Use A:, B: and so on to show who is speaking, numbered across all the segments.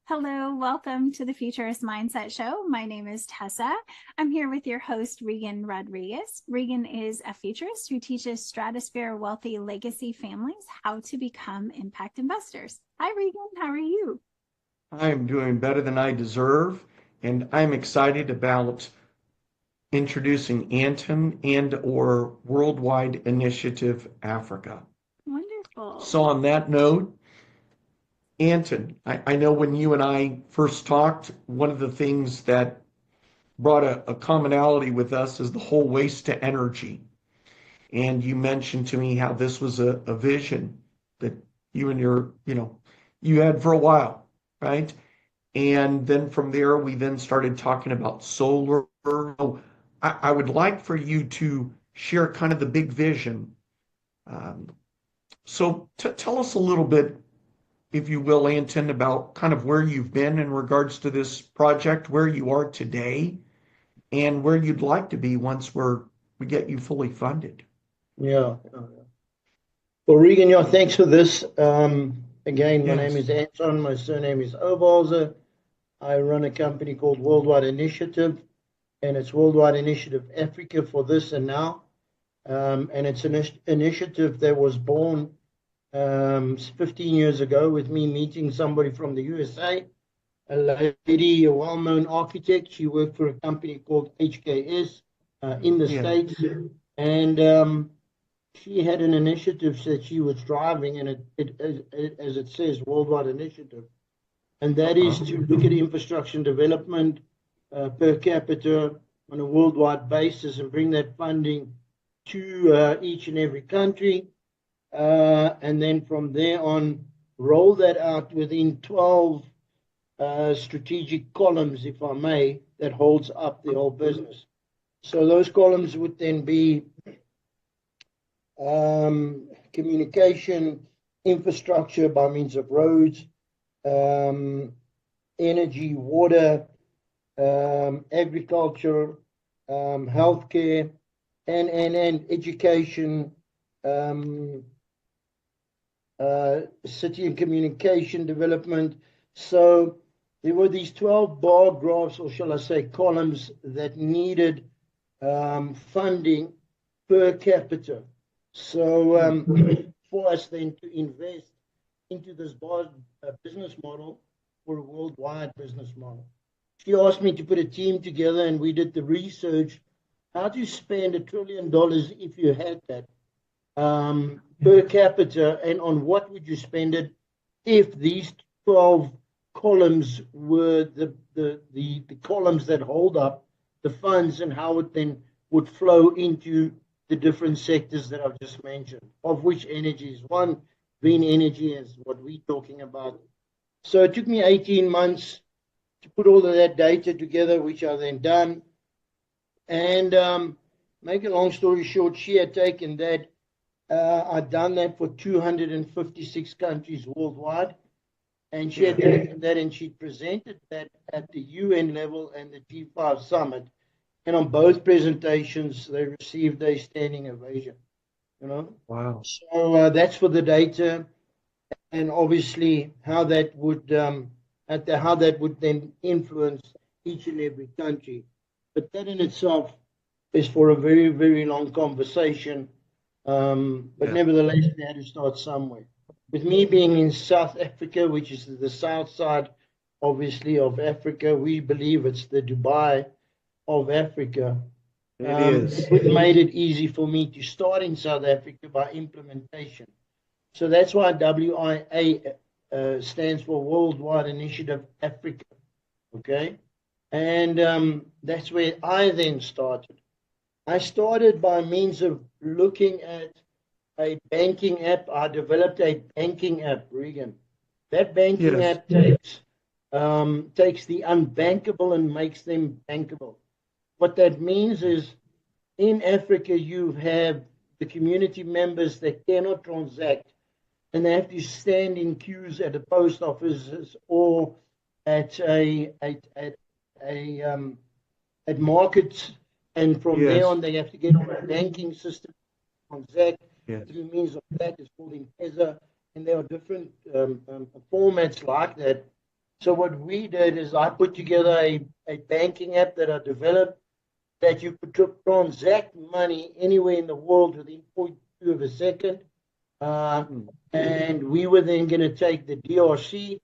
A: Hello, welcome to the Futurist Mindset Show. My name is Tessa. I'm here with your host, Reagan Rodriguez. Reagan is a futurist who teaches stratosphere wealthy legacy families how to become impact investors. Hi, Reagan. How are you?
B: I'm doing better than I deserve, and I'm excited about introducing Anton and or Worldwide Initiative Africa.
A: Wonderful.
B: So on that note, Anton, I know when you and I first talked, one of the things that brought a commonality with us is the whole waste to energy. And you mentioned to me how this was a vision that you and you had for a while, right? And then from there, we then started talking about solar. So I would like for you to share kind of the big vision. Um, so tell us a little bit, if you will, Anton, about kind of where you've been in regards to this project, where you are today, and where you'd like to be once we get you fully funded.
C: Yeah. Well, Regan, yeah, thanks for this. Again, my name
B: Yes.
C: is Anton. My surname is Oberholzer. I run a company called Worldwide Initiative, and it's Worldwide Initiative Africa for this and now. And it's an initiative that was born 15 years ago with me meeting somebody from the USA, a lady, a well-known architect. She worked for a company called HKS in the
B: Yeah.
C: States. And she had an initiative that she was driving, and as it says, worldwide initiative, and that is to look at infrastructure development per capita on a worldwide basis and bring that funding to each and every country, and then from there on, roll that out within 12 strategic columns, if I may, that holds up the whole business. So those columns would then be communication, infrastructure by means of roads, energy, water, agriculture, healthcare, and education, city and communication development. So there were these 12 bar graphs, or shall I say columns, that needed funding per capita. So for us then to invest into this business model for a worldwide business model. She asked me to put a team together, and we did the research how to spend $1 trillion if you had that per capita, and on what would you spend it if these 12 columns were the columns that hold up the funds, and how it then would flow into the different sectors that I've just mentioned, of which energy is one. Green energy is what we're talking about. So it took me 18 months to put all of that data together, which I then done. And make a long story short, she had taken that. I'd done that for 256 countries worldwide. And she had taken that and she presented that at the UN level and the G5 summit. And on both presentations, they received a standing ovation.
B: Wow.
C: So that's for the data, and obviously how that would then influence each and every country. But that in itself is for a very, very long conversation. But nevertheless, we had to start somewhere. With me being in South Africa, which is the south side, obviously, of Africa, we believe it's the Dubai of Africa.
B: It is.
C: It made it easy for me to start in South Africa by implementation. So that's why WIA stands for Worldwide Initiative Africa. Okay? And that's where I then started. I started by means of looking at a banking app. I developed a banking app, Regan. That banking
B: Yes.
C: app takes the unbankable and makes them bankable. What that means is, in Africa, you have the community members that cannot transact, and they have to stand in queues at the post offices or at markets, and from there
B: Yes.
C: on, they have to get on a banking system, transact
B: Yes.
C: through means of that. It's called M-Pesa, and there are different formats like that. So what we did is I put together a banking app that I developed that you could transact money anywhere in the world within 0.2 of a second. And we were then going to take the DRC,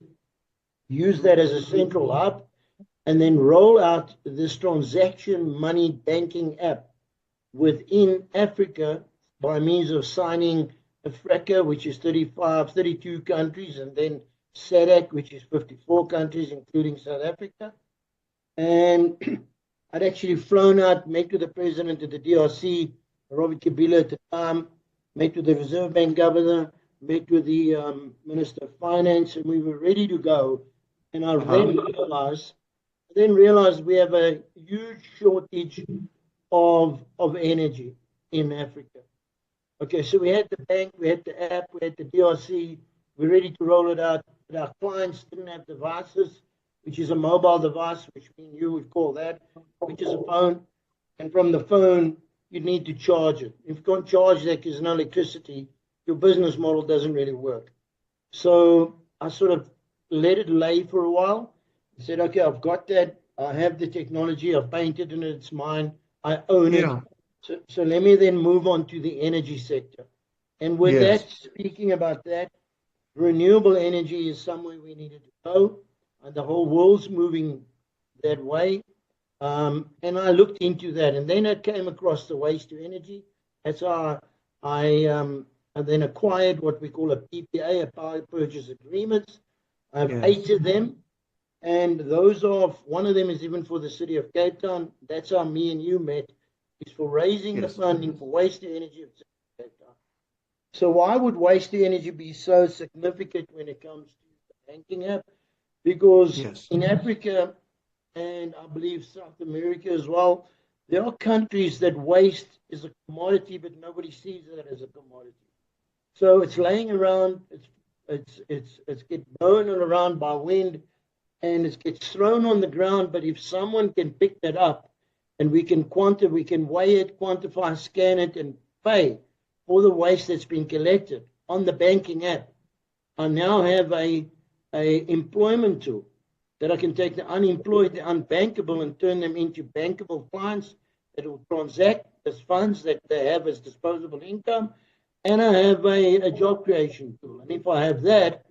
C: use that as a central hub, and then roll out this transaction money banking app within Africa by means of signing Africa, which is 32 countries, and then SADC, which is 54 countries, including South Africa. And I'd actually flown out, met with the president of the DRC, Robert Kabila at the time, met with the Reserve Bank governor, met with the Minister of Finance, and we were ready to go. And I then realized we have a huge shortage of energy in Africa. Okay, so we had the bank, we had the app, we had the DRC, we're ready to roll it out, but our clients didn't have devices, which is a mobile device, which me and you would call that, which is a phone. And from the phone, you need to charge it. If you can't charge that because there's no electricity, your business model doesn't really work. So I sort of let it lay for a while and said, okay, I've got that. I have the technology. I've painted it. It's mine. I own it. So let me then move on to the energy sector. And with that, speaking about that, renewable energy is somewhere we needed to go. And the whole world's moving that way. And I looked into that. And then I came across the waste to energy. That's how I then acquired what we call a PPA, a power purchase agreement. I have 8 of them. And those are, one of them is even for the city of Cape Town. That's how me and you met. It's for raising the funding for waste to energy of Cape Town. So why would waste to energy be so significant when it comes to the banking app? Because in Africa, and I believe South America as well, there are countries that waste is a commodity, but nobody sees that as a commodity. So it's laying around, it's get blown around by wind, and it gets thrown on the ground. But if someone can pick that up, and we can weigh it, quantify, scan it, and pay for the waste that's been collected on the banking app, I now have a employment tool that I can take the unemployed, the unbankable, and turn them into bankable clients that will transact as funds that they have as disposable income. And I have a job creation tool. And if I have that,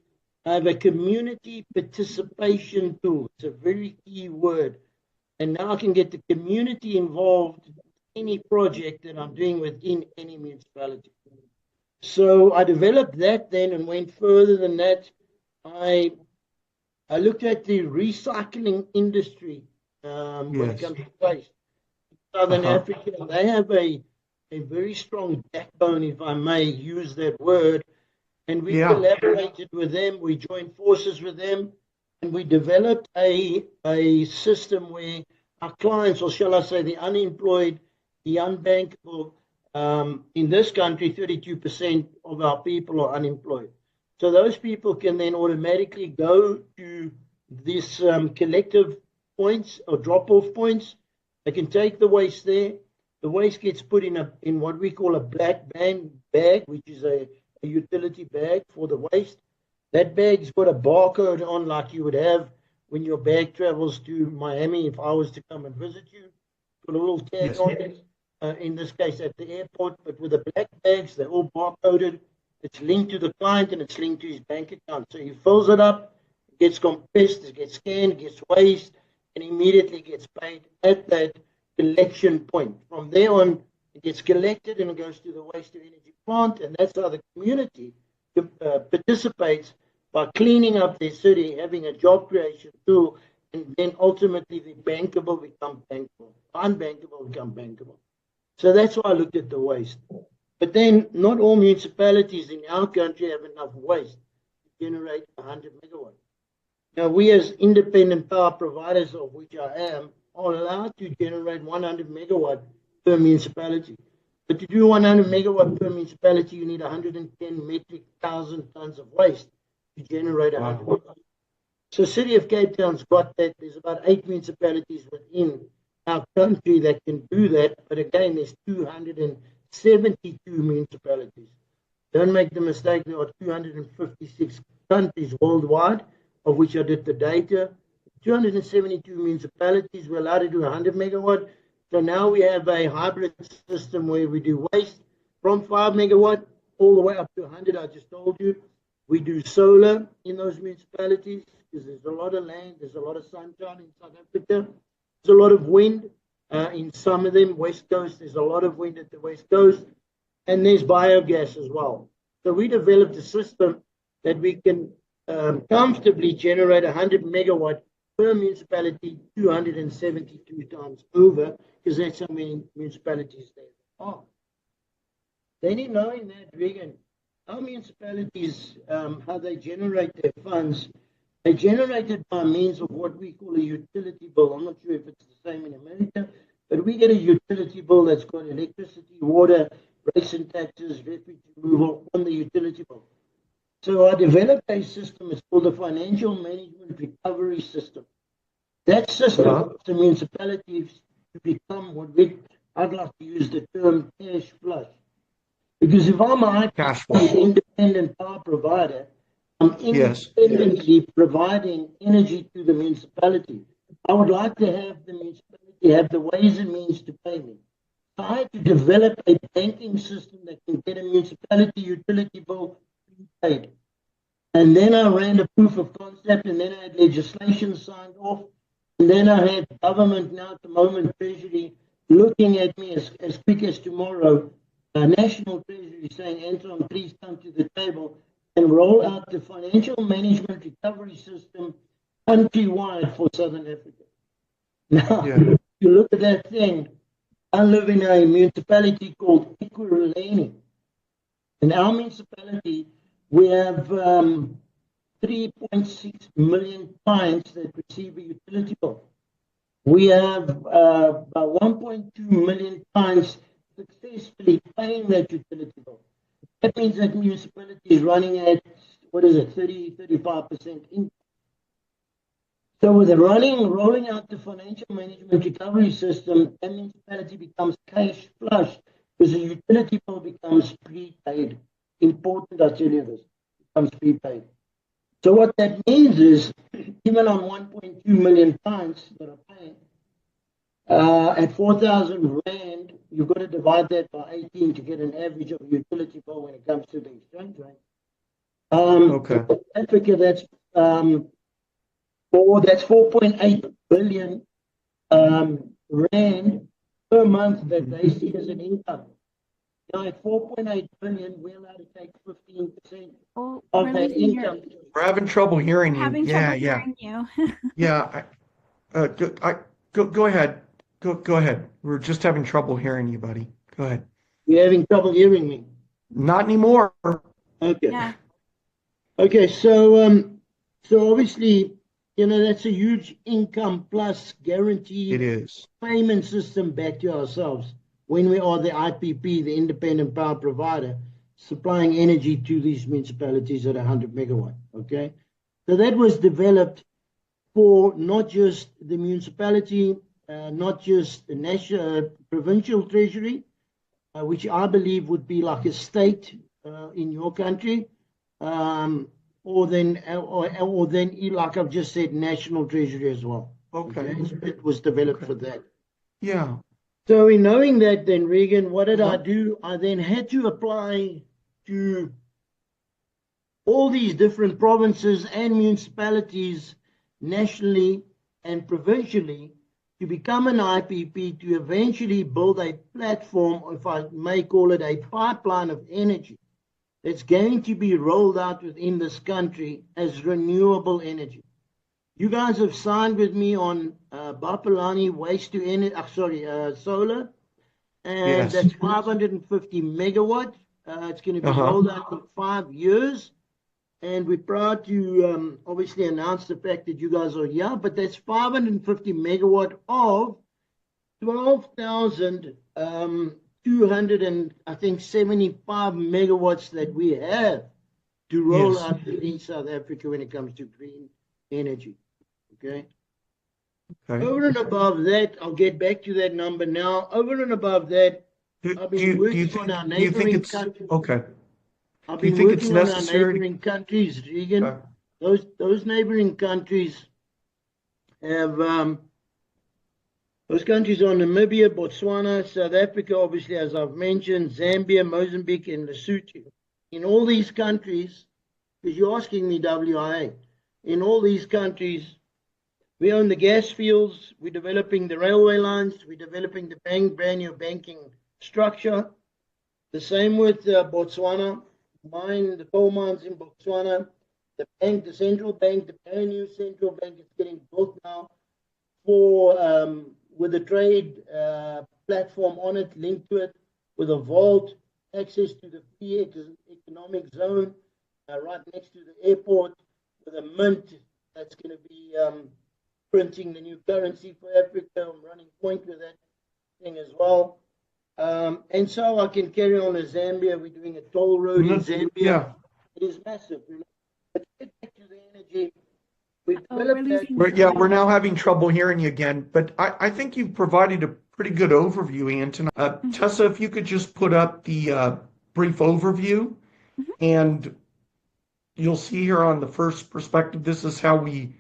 C: I have a community participation tool. It's a very key word. And now I can get the community involved in any project that I'm doing within any municipality. So I developed that then and went further than that. I looked at the recycling industry when it comes to waste. Southern Africa, they have a very strong backbone, if I may use that word. And we collaborated with them. We joined forces with them. And we developed a system where our clients, or shall I say the unemployed, the unbankable, in this country, 32% of our people are unemployed. So those people can then automatically go to these collective points or drop-off points. They can take the waste there. The waste gets put in what we call a black bag, which is a utility bag for the waste. That bag's got a barcode on like you would have when your bag travels to Miami. If I was to come and visit you, put a little tag on it, in this case at the airport. But with the black bags, they're all barcoded. It's linked to the client and it's linked to his bank account. So he fills it up, it gets compressed, it gets scanned, it gets weighed, and immediately gets paid at that collection point. From there on, it gets collected and it goes to the waste to energy plant, and that's how the community participates by cleaning up their city, having a job creation tool, and then ultimately the bankable become bankable, unbankable become bankable. So that's why I looked at the waste. But then not all municipalities in our country have enough waste to generate 100 megawatts. Now, we as independent power providers, of which I am, are allowed to generate 100 megawatt per municipality. But to do 100 megawatt per municipality, you need 110 metric thousand tons of waste to generate 100 megawatt. So City of Cape Town's got that. There's about 8 municipalities within our country that can do that. But again, there's 272 municipalities. Don't make the mistake, there are 256 countries worldwide. of which I did the data. 272 municipalities were allowed to do 100 megawatt. So now we have a hybrid system where we do waste from 5 megawatt all the way up to 100. I just told you. We do solar in those municipalities because there's a lot of land, there's a lot of sunshine in South Africa. There's a lot of wind in some of them. West Coast, there's a lot of wind at the West Coast. And there's biogas as well. So we developed a system that we can comfortably generate 100 megawatt per municipality 272 times over, because that's how many municipalities there are. Then in knowing that, Reagan, our municipalities, how they generate their funds, they generate it by means of what we call a utility bill. I'm not sure if it's the same in America, but we get a utility bill that's got electricity, water, rates and taxes, refuse removal on the utility bill. So I developed a system, it's called the Financial Management Recovery System. That system helps the municipalities to become what I'd like to use the term cash flush. Because if I'm an independent power provider, I'm independently providing energy to the municipality. I would like to have the municipality have the ways and means to pay me. So I had to develop a banking system that can get a municipality utility bill paid. And then I ran a proof of concept, and then I had legislation signed off, and then I had government now at the moment, Treasury, looking at me as quick as tomorrow, National Treasury saying, Anton, please come to the table and roll out the financial management recovery system countrywide for Southern Africa. Now, if you look at that thing, I live in a municipality called Ekurhuleni. In our municipality, we have 3.6 million clients that receive a utility bill. We have about 1.2 million clients successfully paying that utility bill. That means that municipality is running at, 35% income. So with the rolling out the financial management recovery system, that municipality becomes cash flush because the utility bill becomes prepaid. Important, I tell you this, becomes prepaid. So what that means is, even on 1.2 million clients that are paying, at 4,000 Rand, you've got to divide that by 18 to get an average of a utility bill when it comes to the exchange rate.
B: Okay.
C: Africa, that's 4.8 billion Rand per month that they see as an income. Now at 4.8 billion, we're allowed to take 15% of that income.
B: We're having trouble hearing you.
A: Having trouble hearing you.
B: Go ahead. Go ahead. We're just having trouble hearing you, buddy. Go ahead.
C: You're having trouble hearing me?
B: Not anymore.
C: Okay.
A: Yeah.
C: Okay, so obviously, that's a huge income plus guaranteed payment system back to ourselves when we are the IPP, the independent power provider, supplying energy to these municipalities at 100 megawatt. Okay, so that was developed for not just the municipality, not just the national, provincial treasury, which I believe would be like a state in your country, or then, like I've just said, national treasury as well. Okay. So it was developed for that.
B: Yeah.
C: So in knowing that, then Reagan, what did I do? I then had to apply to all these different provinces and municipalities nationally and provincially to become an IPP, to eventually build a platform, if I may call it a pipeline of energy, that's going to be rolled out within this country as renewable energy. You guys have signed with me on Bapalani waste to energy, solar, and that's 550 megawatt. It's going to be rolled out in 5 years. And we're proud to obviously announce the fact that you guys are here, but that's 550 megawatt of 12,275 megawatts that we have to roll out in South Africa when it comes to green energy. Okay. Over and above that, I'll get back to that number now. Over and above that, I've been working on our neighboring countries.
B: Okay.
C: I've been working on our neighboring countries, Reagan. those neighboring countries have those countries are Namibia, Botswana, South Africa, obviously, as I've mentioned, Zambia, Mozambique, and Lesotho. In all these countries, because you're asking me WIA, in all these countries, we own the gas fields, we're developing the railway lines, we're developing the brand new banking structure. The same with Botswana, the coal mines in Botswana, the bank, the central bank, the brand new central bank is getting built now for with a trade platform on it, linked to it, with a vault, access to the free economic zone, right next to the airport, with a mint that's going to be printing the new currency for Africa. I'm running point with that thing as well. And so I can carry on to Zambia. We're doing a toll road in Zambia.
B: Yeah.
C: It is massive. But to get back to the energy, we've
A: we're
C: developed that.
B: Yeah, we're now having trouble hearing you again, but I think you've provided a pretty good overview, Anton. Tessa, if you could just put up the brief overview, and you'll see here on the first perspective, this is how you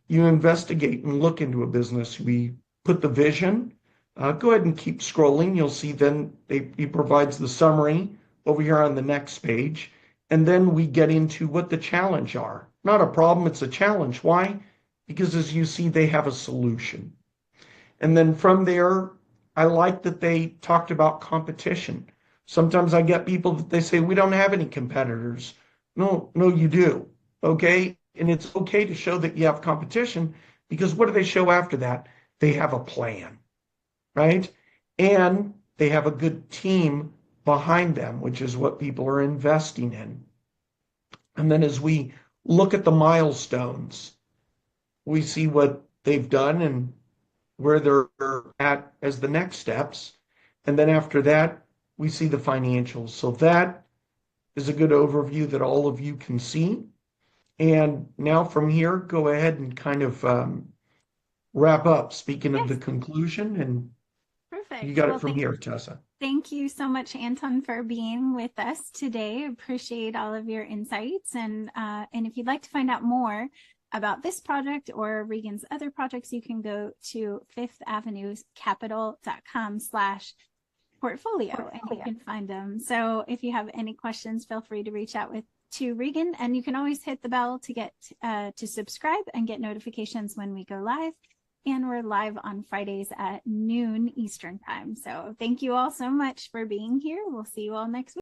B: investigate and look into a business. We put the vision. Go ahead and keep scrolling. You'll see then he provides the summary over here on the next page. And then we get into what the challenge are. Not a problem, it's a challenge. Why? Because as you see, they have a solution. And then from there, I like that they talked about competition. Sometimes I get people that they say, we don't have any competitors. No, you do. Okay. And it's okay to show that you have competition, because what do they show after that? They have a plan, right? And they have a good team behind them, which is what people are investing in. And then as we look at the milestones, we see what they've done and where they're at as the next steps. And then after that, we see the financials. So that is a good overview that all of you can see. And now from here, go ahead and kind of wrap up, speaking of the conclusion, and
A: Perfect.
B: You got it from here, Tessa.
A: Thank you so much, Anton, for being with us today. Appreciate all of your insights. And if you'd like to find out more about this project or Reagan's other projects, you can go to fifthavenuecapital.com/portfolio and you can find them. So if you have any questions, feel free to reach out to Reagan, and you can always hit the bell to get to subscribe and get notifications when we go live. And we're live on Fridays at noon Eastern time. So thank you all so much for being here. We'll see you all next week.